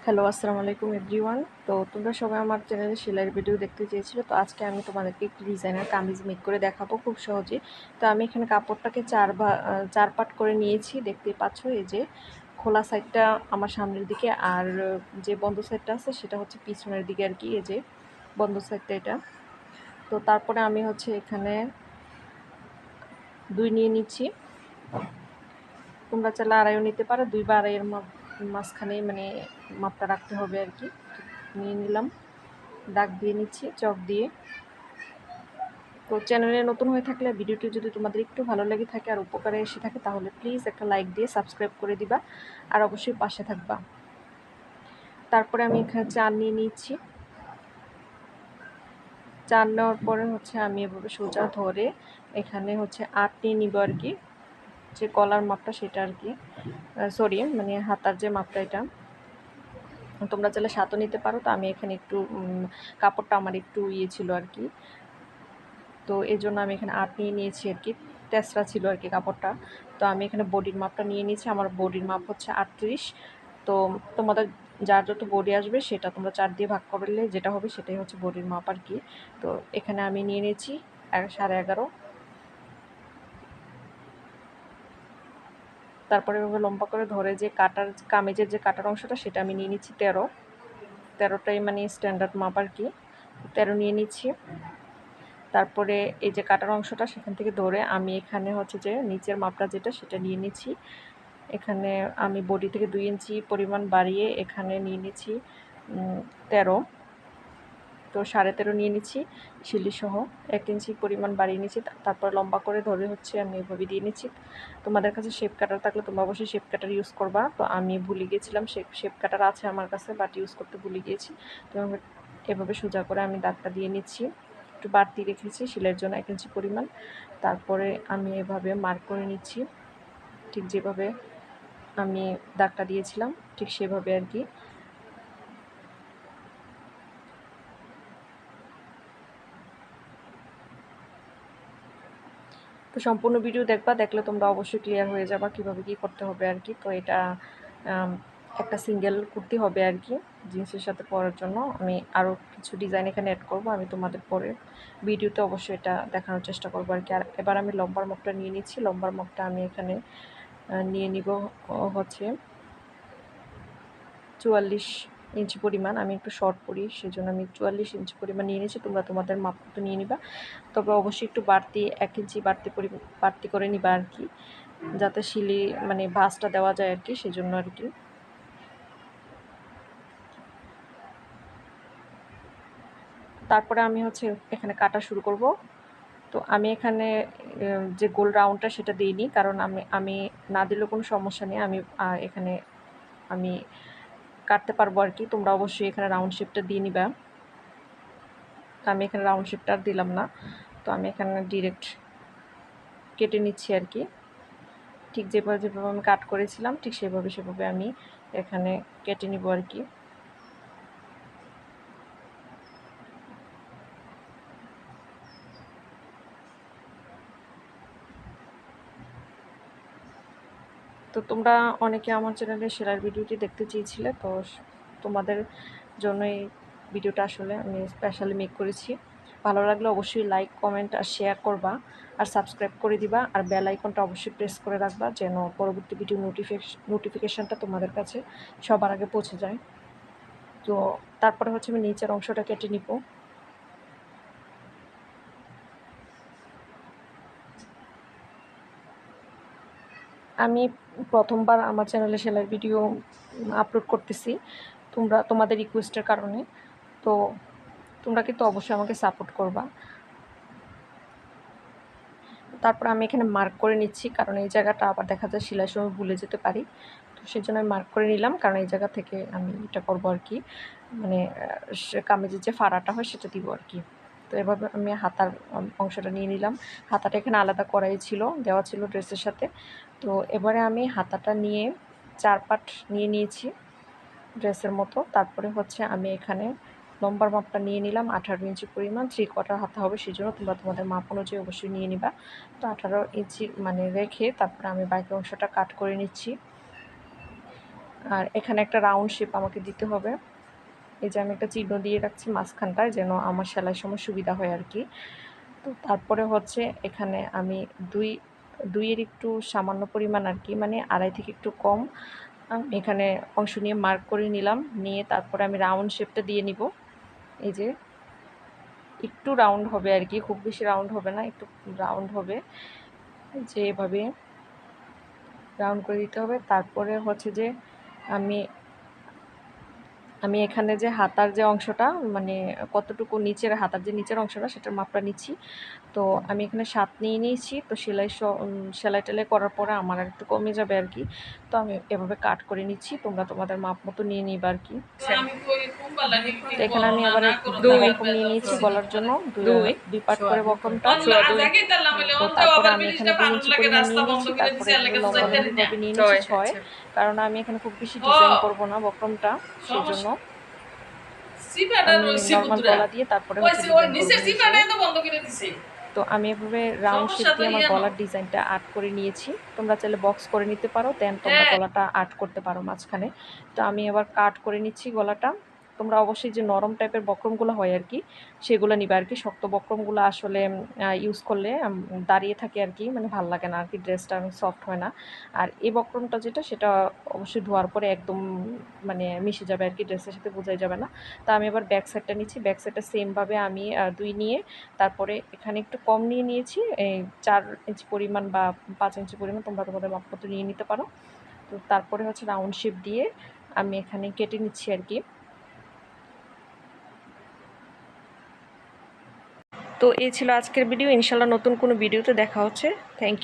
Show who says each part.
Speaker 1: Hello, আসসালামু আলাইকুম everyone. তো তোমরা সবাই আমার চ্যানেলে সেলাইয়ের ভিডিও দেখতে চেয়েছিলে। তো আজকে আমি তোমাদেরকে একটি ডিজাইনার কামিজ মেক করে দেখাবো খুব সহজেই। তো আমি এখানে কাপড়টাকে 4 পার্ট করে নিয়েছি, দেখতেই পাচ্ছ। এই যে খোলা সাইডটা আমার সামনের দিকে, আর যে বন্ধ সাইডটা আছে সেটা হচ্ছে পিছনের দিকে আর কি। এই যে বন্ধ সাইডটা এটা। তো তারপরে আমি হচ্ছে এখানে 2 নিয়ে নিচ্ছি। তোমরা চাইলে আড়াইও নিতে পারো, 2 বা আড়াইয়ের মাঝখানে মানে মাপটা রাখতে হবে আর কি। নিয়ে নিলাম, দাগ দিয়ে নিচ্ছি চক দিয়ে। তো চ্যানেলে নতুন হয়ে থাকলে ভিডিওটি যদি তোমাদের একটু ভালো লেগে থাকে আর উপকারে এসে থাকে তাহলে প্লিজ একটা লাইক দিয়ে সাবস্ক্রাইব করে দিবা, আর অবশ্যই পাশে থাকবা। তারপরে আমি এখানে 4 নিয়ে নিচ্ছি। 4 নেওয়ার পরে হচ্ছে আমি এভাবে সোজা ধরে এখানে হচ্ছে 8 নিয়ে নিব আর কি। যে গলার মাপটা সেটা আর কি, সরি মানে হাতার যে মাপটা এটা। তোমরা চাইলে 7ও নিতে পারো। তো আমি এখানে একটু কাপড়টা আমার একটু ইয়ে ছিল আর কি, তো এই জন্য আমি এখানে 8 নিয়ে নিয়েছি আর কি। তেসরা ছিল আর কি কাপড়টা। তো আমি এখানে বডির মাপটা নিয়ে নিয়েছি। আমার বডির মাপ হচ্ছে 38। তো তোমাদের যার যত বডি আসবে সেটা তোমরা 4 দিয়ে ভাগ করলে যেটা হবে সেটাই হচ্ছে বডির মাপ আর কি। তো এখানে আমি নিয়ে নিয়েছি 11.5। তারপরে এভাবে লম্বা করে ধরে যে কাটার কামিজের যে কাটার অংশটা সেটা আমি নিয়ে নিচ্ছি 13টাই মানে স্ট্যান্ডার্ড মাপ আর কি। 13 নিয়ে নিচ্ছি। তারপরে এই যে কাটার অংশটা সেখান থেকে ধরে আমি এখানে হচ্ছে যে নিচের মাপটা যেটা সেটা নিয়ে নিচ্ছি। এখানে আমি বডি থেকে 2 ইঞ্চি পরিমাণ বাড়িয়ে এখানে নিয়ে নিচ্ছি 13। তো 13.5 নিয়ে নিচ্ছি শিলিসহ 1 ইঞ্চি পরিমাণ বাড়িয়ে নিচ্ছি। তারপর লম্বা করে ধরে হচ্ছে আমি এভাবে দিয়ে নিচ্ছি। তোমাদের কাছে শেপ কাটার থাকলে তোমরা অবশ্যই শেপ কাটার ইউজ করবা। তো আমি ভুলে গিয়েছিলাম, শেপ কাটার আছে আমার কাছে, বাট ইউজ করতে ভুলে গিয়েছি। তো এভাবে সোজা করে আমি দাগটা দিয়ে নিচ্ছি। একটু বাড়তি রেখেছি সেলাইয়ের জন্য 1 ইঞ্চি পরিমাণ। তারপরে আমি এভাবে মার্ক করে নিচ্ছি, ঠিক যেভাবে আমি দাগটা দিয়েছিলাম ঠিক সেভাবে আর কি। তো সম্পূর্ণ ভিডিও দেখবা, দেখলে তোমরা অবশ্যই ক্লিয়ার হয়ে যাবা কীভাবে কী করতে হবে আর কি। তো এটা একটা সিঙ্গেল কুর্তি হবে আর কি, জিন্সের সাথে পরার জন্য। আমি আরও কিছু ডিজাইন এখানে অ্যাড করব, আমি তোমাদের পরে ভিডিওতে অবশ্যই এটা দেখানোর চেষ্টা করবো আর কি। আর এবার আমি লম্বার মাপটা নিয়ে নিচ্ছি। লম্বার মাপটা আমি এখানে নিয়ে নিব হচ্ছে 44 ইঞ্চি পরিমাণ। আমি একটু শর্ট পরি সেজন্য আমি 44 ইঞ্চি পরিমাণ নিয়ে নিয়েছি। তোমরা তোমাদের মাপ মতো নিয়ে নিবা, তবে অবশ্যই একটু বাড়তি 1 ইঞ্চি বাড়তি করে নিবা আর কি, যাতে শিলি মানে ভাঁজটা দেওয়া যায় আর কি, সেজন্য আর কি। তারপরে আমি হচ্ছে এখানে কাটা শুরু করব। তো আমি এখানে যে গোল রাউন্ডটা সেটা দিইনি, কারণ আমি না দিলেও কোনো সমস্যা নেই। এখানে আমি কাটতে পারবো আর কি। তোমরা অবশ্যই এখানে রাউন্ড শেপটা দিয়ে নিবা। তো আমি এখানে রাউন্ড শেপটা আর দিলাম না। তো আমি এখানে ডিরেক্ট কেটে নিচ্ছি আর কি। ঠিক যেভাবে আমি কাট করেছিলাম ঠিক সেভাবে আমি এখানে কেটে নিব আর কি। তো তোমরা অনেকে আমার চ্যানেলে সেলাইয়ের ভিডিওটি দেখতে চেয়েছিলে, তো তোমাদের জন্য এই ভিডিওটা আসলে আমি স্পেশালি মেক করেছি। ভালো লাগলে অবশ্যই লাইক, কমেন্ট আর শেয়ার করবা, আর সাবস্ক্রাইব করে দিবা, আর বেল আইকনটা অবশ্যই প্রেস করে রাখবা যেন পরবর্তী ভিডিও নোটিফিকেশানটা তোমাদের কাছে সবার আগে পৌঁছে যায়। তো তারপরে হচ্ছে আমি নিচের অংশটা কেটে নিব। আমি প্রথমবার আমার চ্যানেলে সেলাইয়ের ভিডিও আপলোড করতেছি তোমাদের রিকোয়েস্টের কারণে। তো তোমরা কিন্তু অবশ্যই আমাকে সাপোর্ট করবা। তারপর আমি এখানে মার্ক করে নিচ্ছি, কারণ এই জায়গাটা আবার দেখা যায় সেলাই সময় ভুলে যেতে পারি। তো সেই জন্য আমি মার্ক করে নিলাম, কারণ এই জায়গা থেকে আমি এটা করবো আর কি, মানে কামিজের যে ফাড়াটা হয় সেটা দিব আর কি। তো এভাবে আমি হাতার অংশটা নিয়ে নিলাম। হাতাটা এখানে আলাদা করাই ছিল, দেওয়া ছিল ড্রেসের সাথে। তো এবারে আমি হাতাটা নিয়ে 4 পার্ট নিয়ে নিয়েছি ড্রেসের মতো। তারপরে হচ্ছে আমি এখানে লম্বার মাপটা নিয়ে নিলাম 18 ইঞ্চি পরিমাণ। 3/4 হাতা হবে, সেজন্য তোমরা তোমাদের মাপ অনুযায়ী অবশ্যই নিয়ে নিবা। তো 18 ইঞ্চি মানে রেখে তারপরে আমি বাকি অংশটা কাট করে নিচ্ছি। আর এখানে একটা রাউন্ড শেপ আমাকে দিতে হবে। এই যে আমি একটা চিহ্ন দিয়ে রাখছি মাঝখানটায়, যেন আমার সেলাইয়ের সময় সুবিধা হয় আর কি। তো তারপরে হচ্ছে এখানে আমি দুইয়ের একটু সামান্য পরিমাণ আর কি, মানে আড়াই থেকে একটু কম এখানে অংশ নিয়ে মার্ক করে নিলাম। নিয়ে তারপরে আমি রাউন্ড শেপটা দিয়ে নিব। এই যে একটু রাউন্ড হবে আর কি, খুব বেশি রাউন্ড হবে না, একটু রাউন্ড হবে, যে এভাবে রাউন্ড করে দিতে হবে। তারপরে হচ্ছে যে আমি আমি এখানে যে হাতার যে অংশটা, মানে কতটুকু নিচের হাতার যে নিচের অংশটা, সেটার মাপটা নিচ্ছি। তো আমি এখানে 7 নিয়ে নিয়েছি। তো সেলাই টেলাই করার পরে আমার আর একটু কমে যাবে আর কি। তো আমি এভাবে কাট করে নিচ্ছি, তোমরা তোমাদের মাপ মতো নিয়ে নিবা আর কি। তো এখানে আমি আবার বক্রম নিয়ে নিয়েছি গলার জন্য, দুই পার্ট করে বক্রমটা। তো তারপরে আমি এখানে 2 ইঞ্চি পরিমাণ নিয়ে নিয়েছি। তারপরে এগুলো লম্বালম্বিভাবে নিয়ে নিয়েছি 6, কারণ আমি এখানে খুব বেশি ডিজাইন করব না বক্রমটা, সেই জন্য আমি নর্মাল গলা দিয়ে তারপরে হচ্ছে ডিজাইন করব। তো আমি এভাবে রাউন্ড শেপ দিয়ে আমার গলার ডিজাইনটা আর্ট করে নিয়েছি। তোমরা চাইলে বক্স করে নিতে পারো, দেন তোমরা গলাটা আর্ট করতে পারো মাঝখানে। তো আমি এবার কাট করে নিচ্ছি গলাটা। তোমরা অবশ্যই যে নরম টাইপের বক্রমগুলো হয় আর কি, সেগুলো নিবে আর কি। শক্ত বক্রমগুলো আসলে ইউজ করলে দাঁড়িয়ে থাকে আর কি, মানে ভাল লাগে না আর কি, ড্রেসটা সফট হয় না। আর এই বক্রমটা যেটা, সেটা অবশ্যই ধোয়ার পরে একদম মানে মিশে যাবে আর কি, ড্রেসের সাথে বোঝাই যাবে না। তো আমি এবার ব্যাক সাইডটা নিচ্ছি। ব্যাক সাইডটা সেমভাবে আমি 2 নিয়ে তারপরে এখানে একটু কম নিয়ে নিয়েছি, এই 4 ইঞ্চি পরিমাণ বা 5 ইঞ্চি পরিমাণ, তোমরা তোমাদের মাপ মতো নিয়ে নিতে পারো। তো তারপরে হচ্ছে রাউন্ড শেপ দিয়ে আমি এখানে কেটে নিচ্ছি আর কি। তো এই ছিল আজকের ভিডিও। ইনশাল্লাহ নতুন কোনো ভিডিওতে দেখা হচ্ছে। Thank you.